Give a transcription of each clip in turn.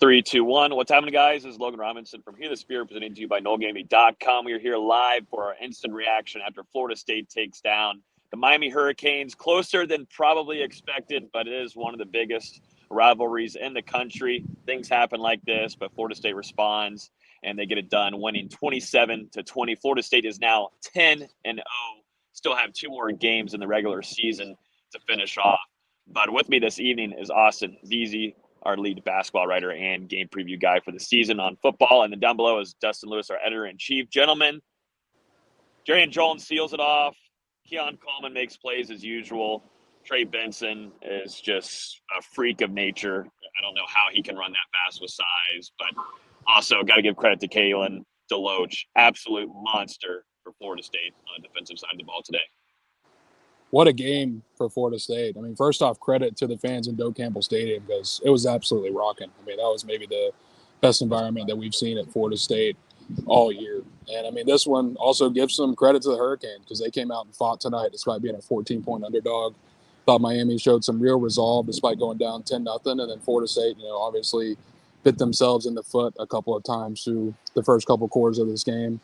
Three, two, one. What's happening, guys? This is Logan Robinson from Here the Spear, presented to you by NoleGaming.com. We are here live for our instant reaction after Florida State takes down the Miami Hurricanes. Closer than probably expected, but it is one of the biggest rivalries in the country. Things happen like this, but Florida State responds, and they get it done, winning 27-20. Florida State is now 10-0. Still have two more games in the regular season to finish off. But with me this evening is Austin Veazey, our lead basketball writer and game preview guy for the season on football. And then down below is Dustin Lewis, our editor-in-chief. Gentlemen, Jarian Jones seals it off. Keon Coleman makes plays as usual. Trey Benson is just a freak of nature. I don't know how he can run that fast with size, but also got to give credit to Kalen DeLoach. Absolute monster for Florida State on the defensive side of the ball today. What a game for Florida State. I mean, first off, credit to the fans in Doak Campbell Stadium because it was absolutely rocking. I mean, that was maybe the best environment that we've seen at Florida State all year. And, I mean, this one also gives some credit to the Hurricanes because they came out and fought tonight despite being a 14-point underdog. Thought Miami showed some real resolve despite going down 10-0. And then Florida State, obviously bit themselves in the foot a couple of times through the first couple quarters of this game.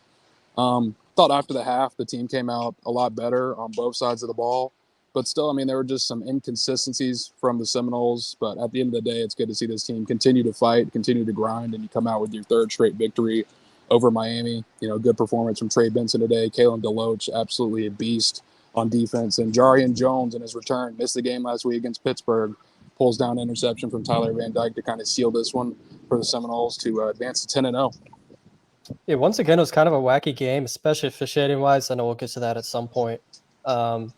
Thought after the half, the team came out a lot better on both sides of the ball. But still, I mean, there were just some inconsistencies from the Seminoles. But at the end of the day, it's good to see this team continue to fight, continue to grind, and you come out with your third straight victory over Miami. Good performance from Trey Benson today. Kalen DeLoach, absolutely a beast on defense. And Jarian Jones in his return, missed the game last week against Pittsburgh, pulls down an interception from Tyler Van Dyke to kind of seal this one for the Seminoles to advance to 10-0. Yeah, once again, it was kind of a wacky game, especially officiating-wise. I know we'll get to that at some point. But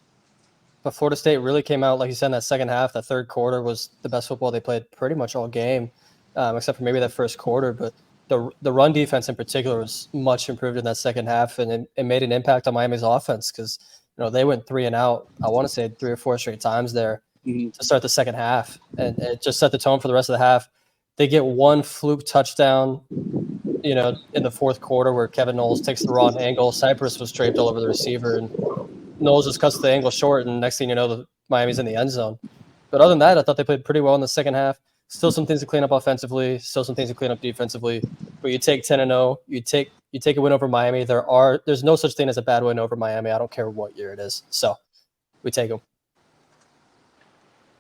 Florida State really came out, like you said, in that second half. That third quarter was the best football they played pretty much all game, except for maybe that first quarter. But the run defense in particular was much improved in that second half, and it made an impact on Miami's offense because they went 3 and out, I want to say 3 or 4 straight times there to start the second half. And it just set the tone for the rest of the half. They get one fluke touchdown in the fourth quarter where Kevin Knowles takes the wrong angle. Cypress was draped all over the receiver, and Knowles just cuts the angle short, and next thing you know, Miami's in the end zone. But other than that, I thought they played pretty well in the second half. Still some things to clean up offensively, still some things to clean up defensively. But you take 10-0, you take a win over Miami. There's no such thing as a bad win over Miami. I don't care what year it is. So we take them.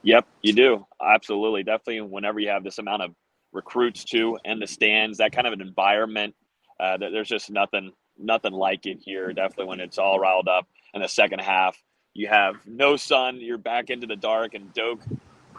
Yep, you do. Absolutely. Definitely whenever you have this amount of recruits too in the stands, that kind of an environment, there's just nothing like it here. Definitely when it's all riled up in the second half, you have no sun, you're back into the dark, and Doak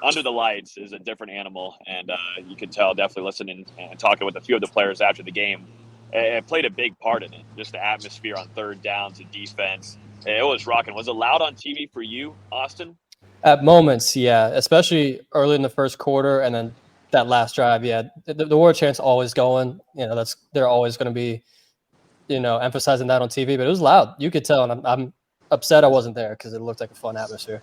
under the lights is a different animal. And you could tell, definitely listening and talking with a few of the players after the game, it played a big part in it. Just the atmosphere on third downs and defense. It was rocking. Was it loud on TV for you, Austin? At moments, yeah, especially early in the first quarter, and then that last drive, yeah, the war chant's always going. They're always going to be, emphasizing that on TV. But it was loud. You could tell, and I'm upset I wasn't there because it looked like a fun atmosphere.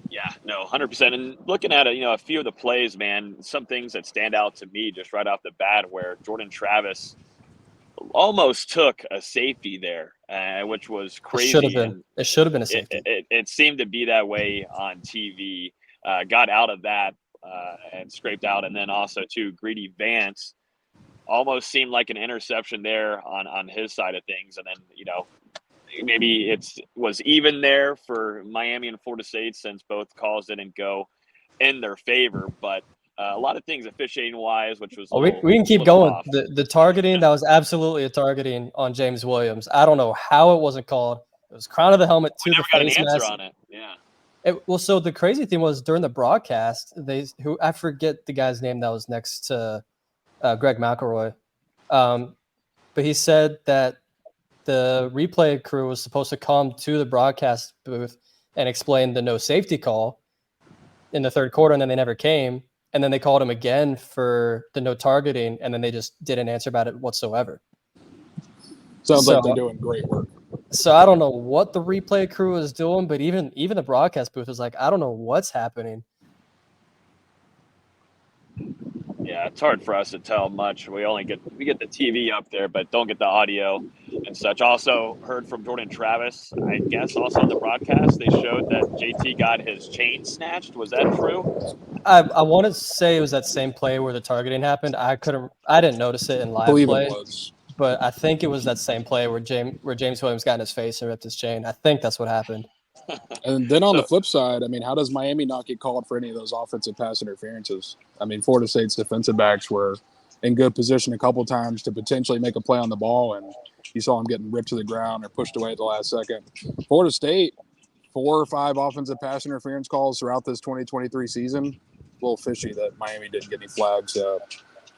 Yeah, no, 100%. And looking at it, a few of the plays, man, some things that stand out to me just right off the bat, where Jordan Travis almost took a safety there, which was crazy. It should have been a safety. It seemed to be that way on TV. Got out of that and scraped out. And then also, too, Greedy Vance almost seemed like an interception there on his side of things. And then, maybe it was even there for Miami and Florida State since both calls didn't go in their favor. But a lot of things officiating-wise, which was we can keep going. The targeting, that was absolutely a targeting on James Williams. I don't know how it wasn't called. It was crown of the helmet to the face mask. Never got an answer on it, yeah. So the crazy thing was during the broadcast, I forget the guy's name that was next to Greg McElroy, but he said that the replay crew was supposed to come to the broadcast booth and explain the no safety call in the third quarter, and then they never came. And then they called him again for the no targeting, and then they just didn't answer about it whatsoever. Sounds like they're doing great work. So I don't know what the replay crew is doing, but even the broadcast booth was like, I don't know what's happening. Yeah, it's hard for us to tell much. We get the TV up there, but don't get the audio and such. Also heard from Jordan Travis. I guess also on the broadcast they showed that JT got his chain snatched. Was that true? I want to say it was that same play where the targeting happened. I didn't notice it in I live believe play, it was. but I think it was that same play where James Williams got in his face and ripped his chain. I think that's what happened. And then on the So flip side, I mean, how does Miami not get called for any of those offensive pass interferences? I mean, Florida State's defensive backs were in good position a couple times to potentially make a play on the ball, and you saw them getting ripped to the ground or pushed away at the last second. Florida State, 4 or 5 offensive pass interference calls throughout this 2023 season. A little fishy that Miami didn't get any flags. I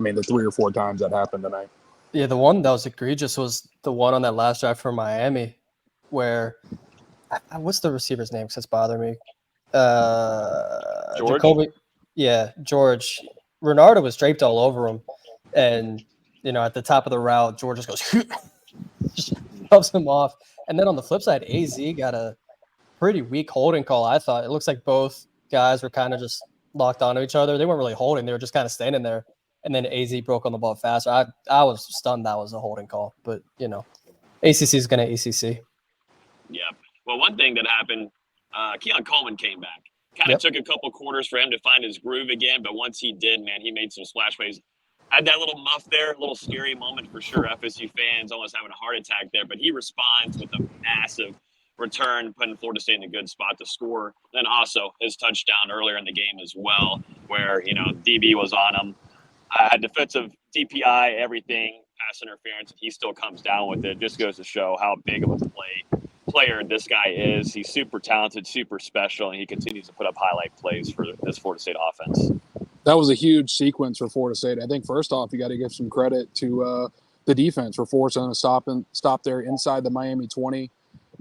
mean, the 3 or 4 times that happened tonight. Yeah, the one that was egregious was the one on that last drive for Miami, where what's the receiver's name? Because it's bothering me. George? Jacoby. Yeah, George. Renardo was draped all over him, and at the top of the route, George just goes, just shoves him off. And then on the flip side, AZ got a pretty weak holding call. I thought it looks like both guys were kind of just locked onto each other. They weren't really holding; they were just kind of standing there. And then AZ broke on the ball faster. I was stunned that was a holding call, but ACC is going to ACC. Yeah. Well, one thing that happened, Keon Coleman came back. Kind of took a couple quarters for him to find his groove again, but once he did, man, he made some splash plays. Had that little muff there, a little scary moment for sure. FSU fans almost having a heart attack there, but he responds with a massive return, putting Florida State in a good spot to score. Then also his touchdown earlier in the game as well, where, DB was on him. Defensive DPI, everything, pass interference, he still comes down with it. Just goes to show how big of a player this guy is. He's super talented, super special, and he continues to put up highlight plays for this Florida State offense. That was a huge sequence for Florida State. I think first off, you got to give some credit to the defense for forcing them to stop there inside the Miami 20,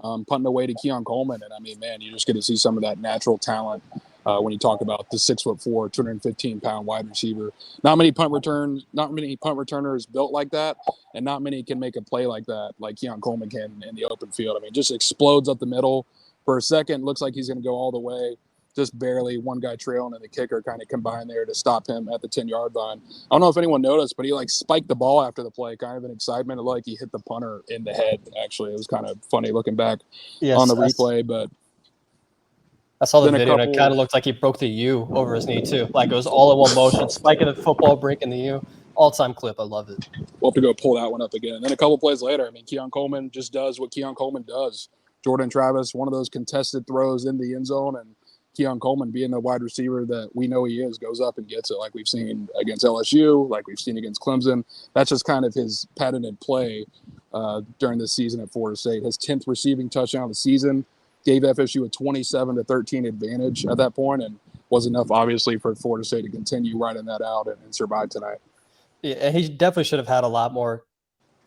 punting away to Keon Coleman. And I mean, man, you just get to see some of that natural talent when you talk about the 6'4", 215-pound wide receiver. Not many punt returners built like that, and not many can make a play like that, like Keon Coleman can in the open field. I mean, just explodes up the middle for a second. Looks like he's going to go all the way. Just barely, one guy trailing and the kicker kind of combined there to stop him at the 10-yard line. I don't know if anyone noticed, but he spiked the ball after the play, kind of in excitement. It looked like he hit the punter in the head. Actually, it was kind of funny looking back on the replay, but I saw the video, and it kind of looked like he broke the U over his knee, too. Like, it was all in one motion, spiking the football, breaking the U. All-time clip. I love it. We'll have to go pull that one up again. And then a couple plays later, I mean, Keon Coleman just does what Keon Coleman does. Jordan Travis, one of those contested throws in the end zone, and Keon Coleman, being the wide receiver that we know he is, goes up and gets it like we've seen against LSU, like we've seen against Clemson. That's just kind of his patented play during this season at Florida State. His 10th receiving touchdown of the season gave FSU a 27-13 advantage at that point, and was enough, obviously, for Florida State to continue riding that out and survive tonight. Yeah, and he definitely should have had a lot more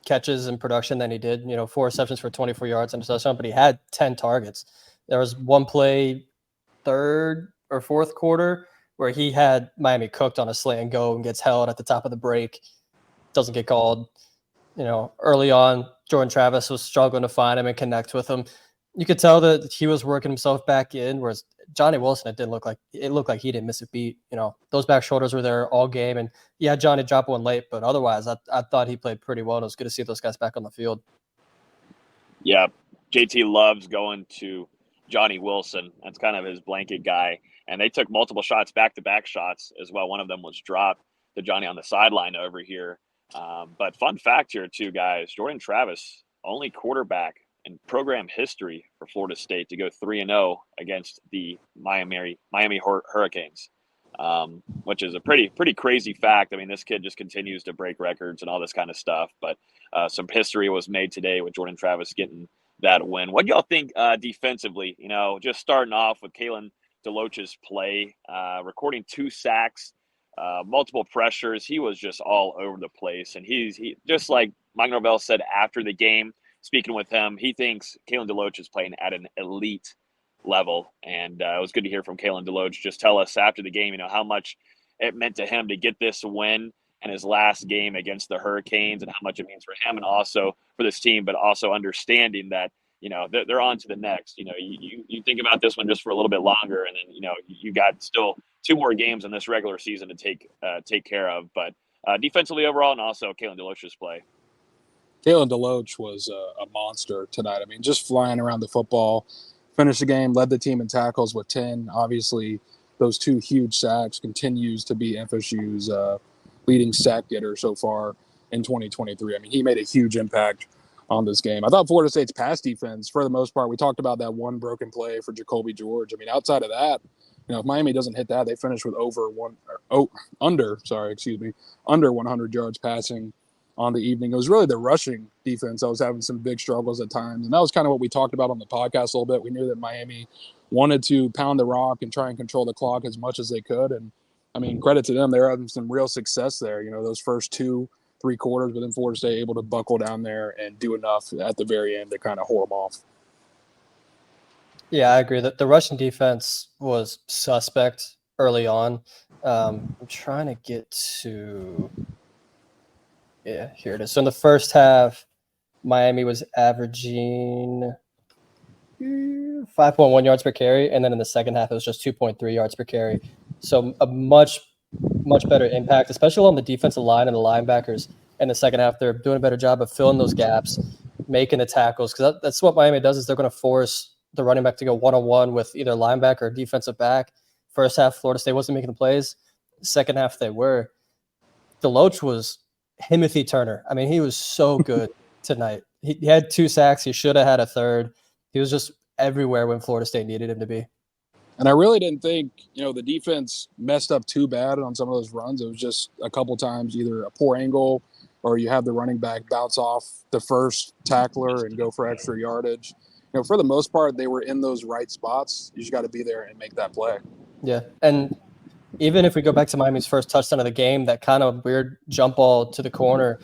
catches and production than he did. 4 receptions for 24 yards and a touchdown, but he had 10 targets. There was one play, third or fourth quarter, where he had Miami cooked on a slant and go and gets held at the top of the break. Doesn't get called. Early on, Jordan Travis was struggling to find him and connect with him. You could tell that he was working himself back in, whereas Johnny Wilson, it looked like he didn't miss a beat. Those back shoulders were there all game, and yeah, Johnny dropped one late, but otherwise, I thought he played pretty well. And it was good to see those guys back on the field. Yeah, JT loves going to Johnny Wilson. That's kind of his blanket guy, and they took multiple shots, back-to-back shots as well. One of them was dropped to Johnny on the sideline over here. But fun fact here, too, guys: Jordan Travis, only quarterback in program history for Florida State to go 3-0 against the Miami Hurricanes, which is a pretty crazy fact. I mean, this kid just continues to break records and all this kind of stuff. But some history was made today with Jordan Travis getting that win. What do y'all think defensively? Just starting off with Kalen DeLoach's play, recording 2 sacks, multiple pressures. He was just all over the place, and he just like Mike Norvell said after the game. Speaking with him, he thinks Kalen DeLoach is playing at an elite level, and it was good to hear from Kalen DeLoach just tell us after the game, how much it meant to him to get this win in his last game against the Hurricanes, and how much it means for him and also for this team, but also understanding that they're on to the next. You think about this one just for a little bit longer, and then you got still 2 more games in this regular season to take care of. But defensively overall, and also Kalen DeLoach's play. Kalen DeLoach was a monster tonight. I mean, just flying around the football, finished the game, led the team in tackles with 10. Obviously, those 2 huge sacks, continues to be FSU's leading sack getter so far in 2023. I mean, he made a huge impact on this game. I thought Florida State's pass defense, for the most part, we talked about that one broken play for Jacoby George. I mean, outside of that, if Miami doesn't hit that, they finish with under 100 yards passing on the evening. It was really the rushing defense that was having some big struggles at times, and that was kind of what we talked about on the podcast a little bit. We knew that Miami wanted to pound the rock and try and control the clock as much as they could, and I mean, credit to them, they're having some real success there. Those first 2-3 quarters, but then Florida State able to buckle down there and do enough at the very end to kind of whore them off. Yeah, I agree that the Russian defense was suspect early on. I'm trying to get to here it is. So in the first half, Miami was averaging 5.1 yards per carry, and then in the second half, it was just 2.3 yards per carry. So a much better impact, especially on the defensive line and the linebackers. In the second half, they're doing a better job of filling those gaps, making the tackles, because that's what Miami does. Is they're going to force the running back to go one-on-one with either linebacker or defensive back. First half, Florida State wasn't making the plays. Second half, they were. Deloach was Timothy Turner. I mean, he was so good tonight. He had 2 sacks. He should have had a third. He was just everywhere when Florida State needed him to be. And I really didn't think, the defense messed up too bad on some of those runs. It was just a couple times either a poor angle or you have the running back bounce off the first tackler and go for extra yardage. For the most part, they were in those right spots. You just got to be there and make that play. Yeah, and even if we go back to Miami's first touchdown of the game, that kind of weird jump ball to the corner.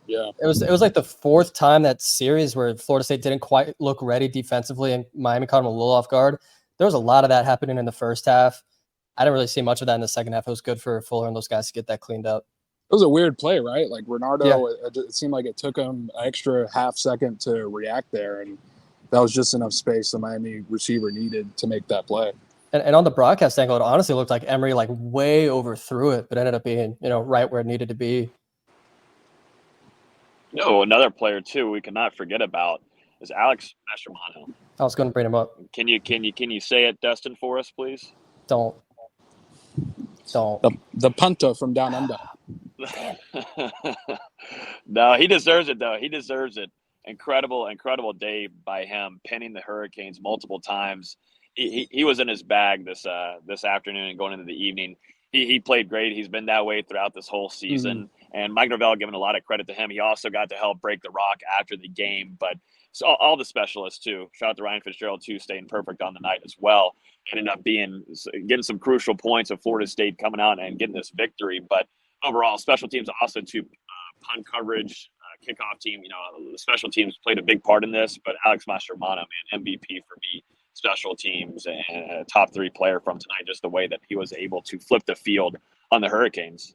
Yeah, it was like the 4th time that series where Florida State didn't quite look ready defensively, and Miami caught them a little off guard. There was a lot of that happening in the first half. I didn't really see much of that in the second half. It was good for Fuller and those guys to get that cleaned up. It was a weird play, right? Like Renardo, it seemed like it took him an extra half second to react there, and that was just enough space the Miami receiver needed to make that play. And on the broadcast angle, it honestly looked like Emory way overthrew it, but ended up being right where it needed to be. Another player too we cannot forget about is Alex Mastromanno. I was going to bring him up. Can you say it, Dustin, for us, please? Don't. The punter from down under. No, he deserves it though. He deserves it. Incredible day by him, pinning the Hurricanes multiple times. He was in his bag this afternoon and going into the evening. He played great. He's been that way throughout this whole season. Mm-hmm. And Mike Norvell giving a lot of credit to him. He also got to help break the rock after the game. But so all the specialists too. Shout out to Ryan Fitzgerald too, staying perfect on the night as well. Ended up getting some crucial points of Florida State coming out and getting this victory. But overall, special teams also too, punt coverage, kickoff team. The special teams played a big part in this. But Alex Mastromanno, man, MVP for me. Special teams and a top 3 player from tonight, just the way that he was able to flip the field on the Hurricanes.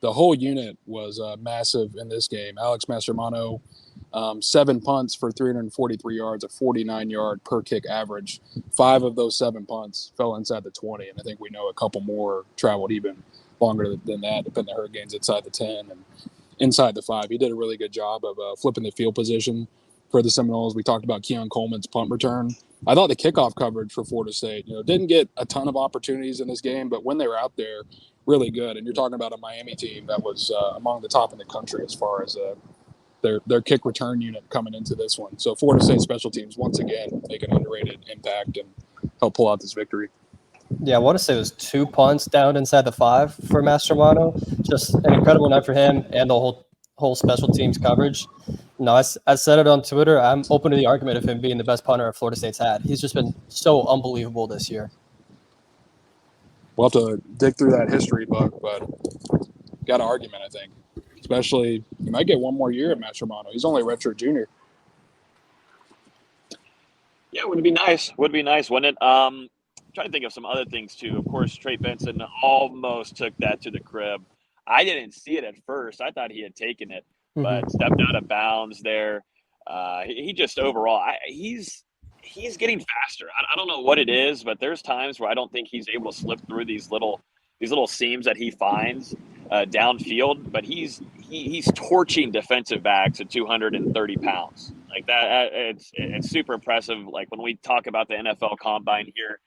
The whole unit was massive in this game. Alex Mastromanno, 7 punts for 343 yards, a 49-yard per kick average. 5 of those 7 punts fell inside the 20, and I think we know a couple more traveled even longer than that, depending on the Hurricanes inside the 10 and inside the 5. He did a really good job of flipping the field position for the Seminoles. We talked about Keon Coleman's punt return. I thought the kickoff coverage for Florida State, didn't get a ton of opportunities in this game, but when they were out there, really good. And you're talking about a Miami team that was among the top in the country as far as their kick return unit coming into this one. So Florida State special teams, once again, make an underrated impact and help pull out this victory. Yeah, I want to say it was 2 punts down inside the 5 for Mastromanno. Just an incredible night for him and the whole special teams coverage. No, I said it on Twitter. I'm open to the argument of him being the best punter Florida State's had. He's just been so unbelievable this year. We'll have to dig through that history book, but got an argument, I think. Especially, you might get one more year at Mastromanno. He's only a redshirt junior. Yeah, would be nice, wouldn't it? Trying to think of some other things too. Of course, Trey Benson almost took that to the crib. I didn't see it at first. I thought he had taken it, but stepped out of bounds there. He just overall, he's getting faster. I don't know what it is, but there's times where I don't think he's able to slip through these little seams that he finds downfield. But he's torching defensive backs at 230 pounds like that. It's super impressive. Like when we talk about the NFL Combine here,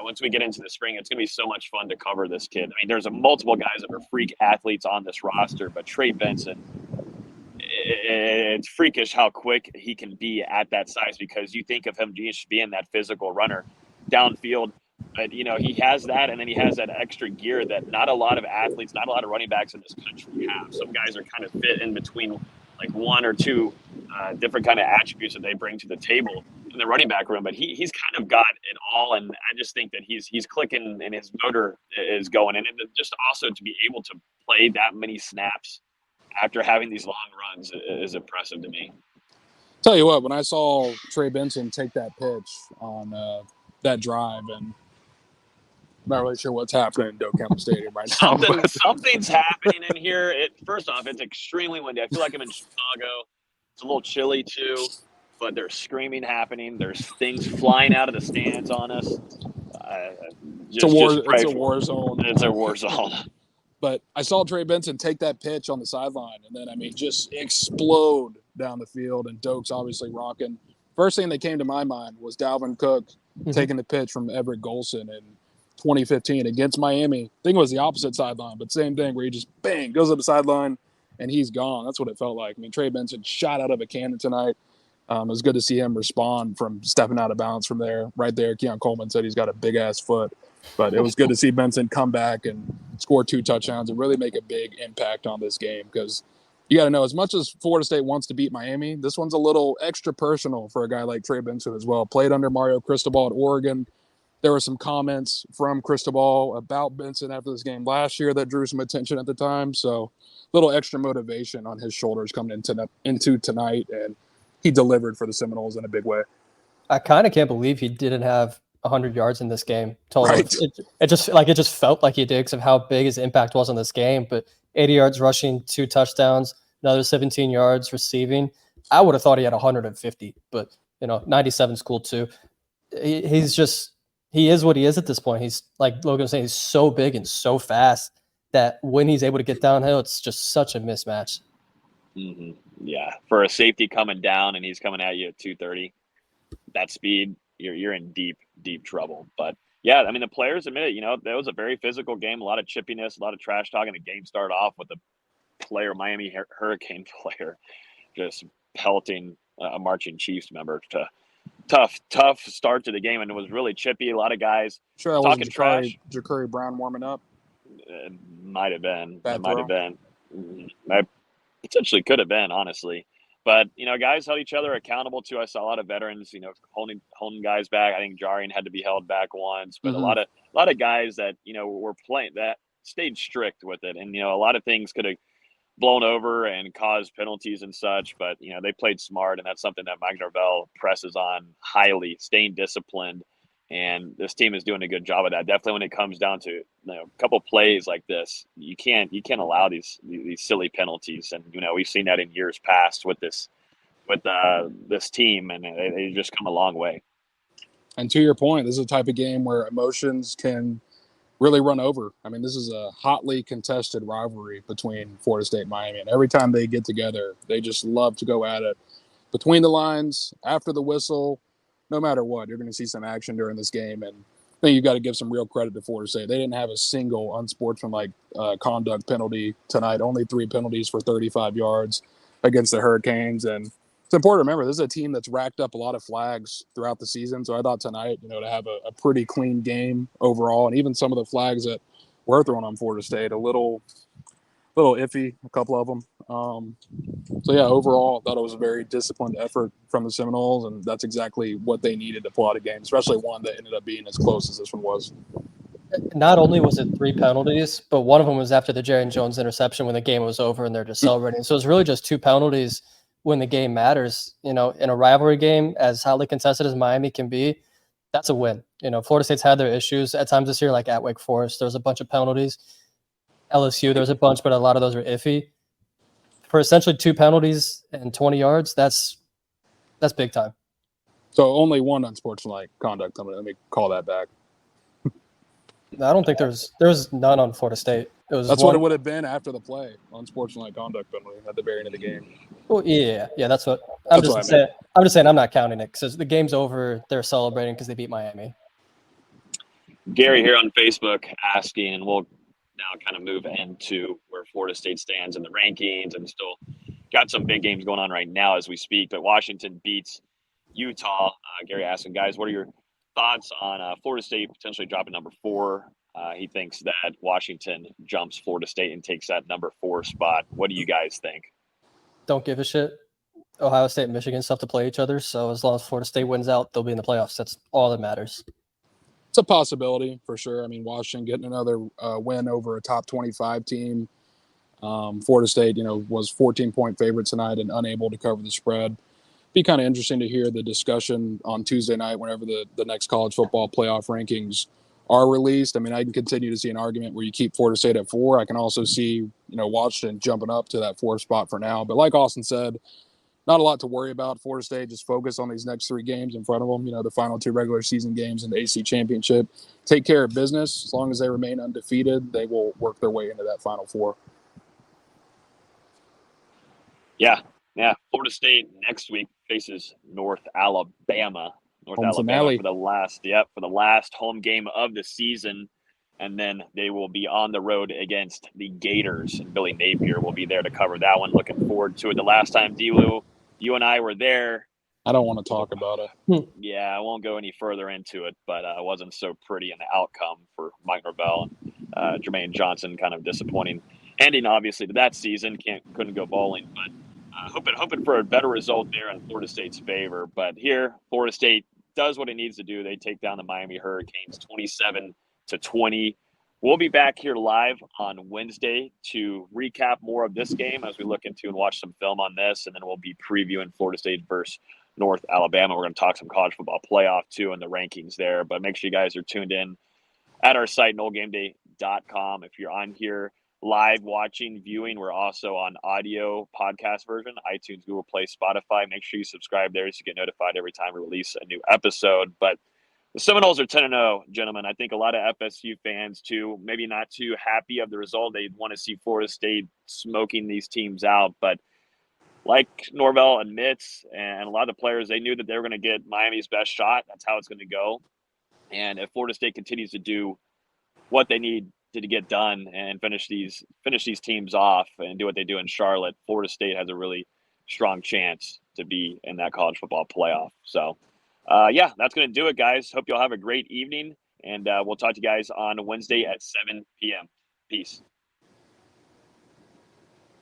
once we get into the spring, it's going to be so much fun to cover this kid. I mean, there's multiple guys that are freak athletes on this roster, but Trey Benson, it's freakish how quick he can be at that size, because you think of him just being that physical runner downfield. But, he has that, and then he has that extra gear that not a lot of athletes, not a lot of running backs in this country have. Some guys are kind of fit in between like one or two different kind of attributes that they bring to the table in the running back room. But he's kind of got it all, and I just think that he's clicking and his motor is going. And just also to be able to play that many snaps after having these long runs is impressive to me. Tell you what, when I saw Trey Benson take that pitch on that drive, and I'm not really sure what's happening in Doak Campbell Stadium right now. Something's happening in here. First off, it's extremely windy. I feel like I'm in Chicago. It's a little chilly too, but there's screaming happening. There's things flying out of the stands on us. It's a war zone. It's a war zone. But I saw Trey Benson take that pitch on the sideline, and then, just explode down the field, and Doak's obviously rocking. First thing that came to my mind was Dalvin Cook taking the pitch from Everett Golson in 2015 against Miami. I think it was the opposite sideline, but same thing, where he just, bang, goes up the sideline, and he's gone. That's what it felt like. I mean, Trey Benson shot out of a cannon tonight. It was good to see him respond from stepping out of bounds from there. Right there, Keon Coleman said he's got a big-ass foot. But it was good to see Benson come back and score 2 touchdowns and really make a big impact on this game, because you got to know, as much as Florida State wants to beat Miami, this one's a little extra personal for a guy like Trey Benson as well. Played under Mario Cristobal at Oregon. There were some comments from Cristobal about Benson after this game last year that drew some attention at the time. So a little extra motivation on his shoulders coming into tonight, and he delivered for the Seminoles in a big way. I kind of can't believe he didn't have 100 yards in this game total. Right. It just felt like he did because of how big his impact was on this game. But 80 yards rushing, 2 touchdowns, another 17 yards receiving. I would have thought he had 150, but 97 is cool too. He is what he is at this point. He's, like Logan was saying, he's so big and so fast that when he's able to get downhill, it's just such a mismatch. Mm-hmm. Yeah, for a safety coming down and he's coming at you at 230, that speed, you're in deep trouble. But yeah, I mean, the players admit it. That was a very physical game, a lot of chippiness, a lot of trash talking. The game started off with a Miami Hurricane player just pelting a marching Chiefs member. Tough start to the game, and it was really chippy. A lot of guys talking trash. Ja'Cory Brown warming up. It might have been. Bad It might throw. have been. It potentially could have been, honestly. But, guys held each other accountable, too. I saw a lot of veterans, holding guys back. I think Jarian had to be held back once. But a lot of guys that, were playing that stayed strict with it. And, a lot of things could have blown over and caused penalties and such. But, they played smart. And that's something that Mike Norvell presses on highly, staying disciplined. And this team is doing a good job of that. Definitely when it comes down to a couple plays like this, you can't allow these silly penalties. And we've seen that in years past with this team, and they just come a long way. And to your point, this is a type of game where emotions can really run over. I mean, this is a hotly contested rivalry between Florida State and Miami, and every time they get together, they just love to go at it between the lines, after the whistle. No matter what, you're going to see some action during this game. And I think you've got to give some real credit to Florida State. They didn't have a single unsportsmanlike conduct penalty tonight, only 3 penalties for 35 yards against the Hurricanes. And it's important to remember, this is a team that's racked up a lot of flags throughout the season. So I thought tonight, to have a pretty clean game overall, and even some of the flags that were thrown on Florida State, a little iffy, a couple of them. So yeah, overall, I thought it was a very disciplined effort from the Seminoles, and that's exactly what they needed to pull out a game, especially one that ended up being as close as this one was. Not only was it 3 penalties, but one of them was after the Jaron Jones interception when the game was over and they're just celebrating. So it's really just 2 penalties when the game matters. In a rivalry game, as hotly contested as Miami can be, that's a win. Florida State's had their issues at times this year, like at Wake Forest. There was a bunch of penalties. LSU, there was a bunch, but a lot of those were iffy. For essentially 2 penalties and 20 yards, that's big time. So only one unsportsmanlike conduct. Let me call that back. I don't think there was none on Florida State. That's what it would have been after the play, unsportsmanlike conduct penalty at the very end of the game. Well, yeah, that's what I'm just saying. I'm not counting it because the game's over. They're celebrating because they beat Miami. Gary here on Facebook asking, and we'll now kind of move into where Florida State stands in the rankings, and still got some big games going on right now as we speak. But Washington beats Utah. Gary asking, guys, what are your thoughts on Florida State potentially dropping number 4? He thinks that Washington jumps Florida State and takes that number 4 spot. What do you guys think? Don't give a shit. Ohio State and Michigan still have to play each other, so as long as Florida State wins out, they'll be in the playoffs. That's all that matters. It's a possibility for sure. I mean, Washington getting another win over a top 25 team. Florida State, was 14-point favorite tonight and unable to cover the spread. Be kind of interesting to hear the discussion on Tuesday night whenever the next college football playoff rankings are released. I mean, I can continue to see an argument where you keep Florida State at 4. I can also see, Washington jumping up to that 4th spot for now. But like Austin said, not a lot to worry about. Florida State just focus on these next 3 games in front of them, the final 2 regular season games and the AC Championship. Take care of business. As long as they remain undefeated, they will work their way into that Final 4. Yeah. Florida State next week faces North Alabama. Home finale. For the last home game of the season. And then they will be on the road against the Gators, and Billy Napier will be there to cover that one. Looking forward to it. The last time, D-Lou, you and I were there. I don't want to talk about it. Yeah, I won't go any further into it, but it wasn't so pretty in the outcome for Mike Norvell and Jermaine Johnson. Kind of disappointing ending, obviously, to that season. Couldn't go bowling, but hoping for a better result there in Florida State's favor. But here, Florida State does what it needs to do. They take down the Miami Hurricanes 27-20. We'll be back here live on Wednesday to recap more of this game as we look into and watch some film on this, and then we'll be previewing Florida State versus North Alabama. We're going to talk some college football playoff too and the rankings there, but make sure you guys are tuned in at our site, NoleGameDay.com. If you're on here live watching, viewing, we're also on audio podcast version, iTunes, Google Play, Spotify. Make sure you subscribe there so you get notified every time we release a new episode. But the Seminoles are 10-0, gentlemen. I think a lot of FSU fans, too, maybe not too happy of the result. They want to see Florida State smoking these teams out. But like Norvell admits, and a lot of the players, they knew that they were going to get Miami's best shot. That's how it's going to go. And if Florida State continues to do what they need to get done and finish these teams off and do what they do in Charlotte, Florida State has a really strong chance to be in that college football playoff. So, that's going to do it, guys. Hope you all have a great evening, and we'll talk to you guys on Wednesday at 7 p.m. Peace.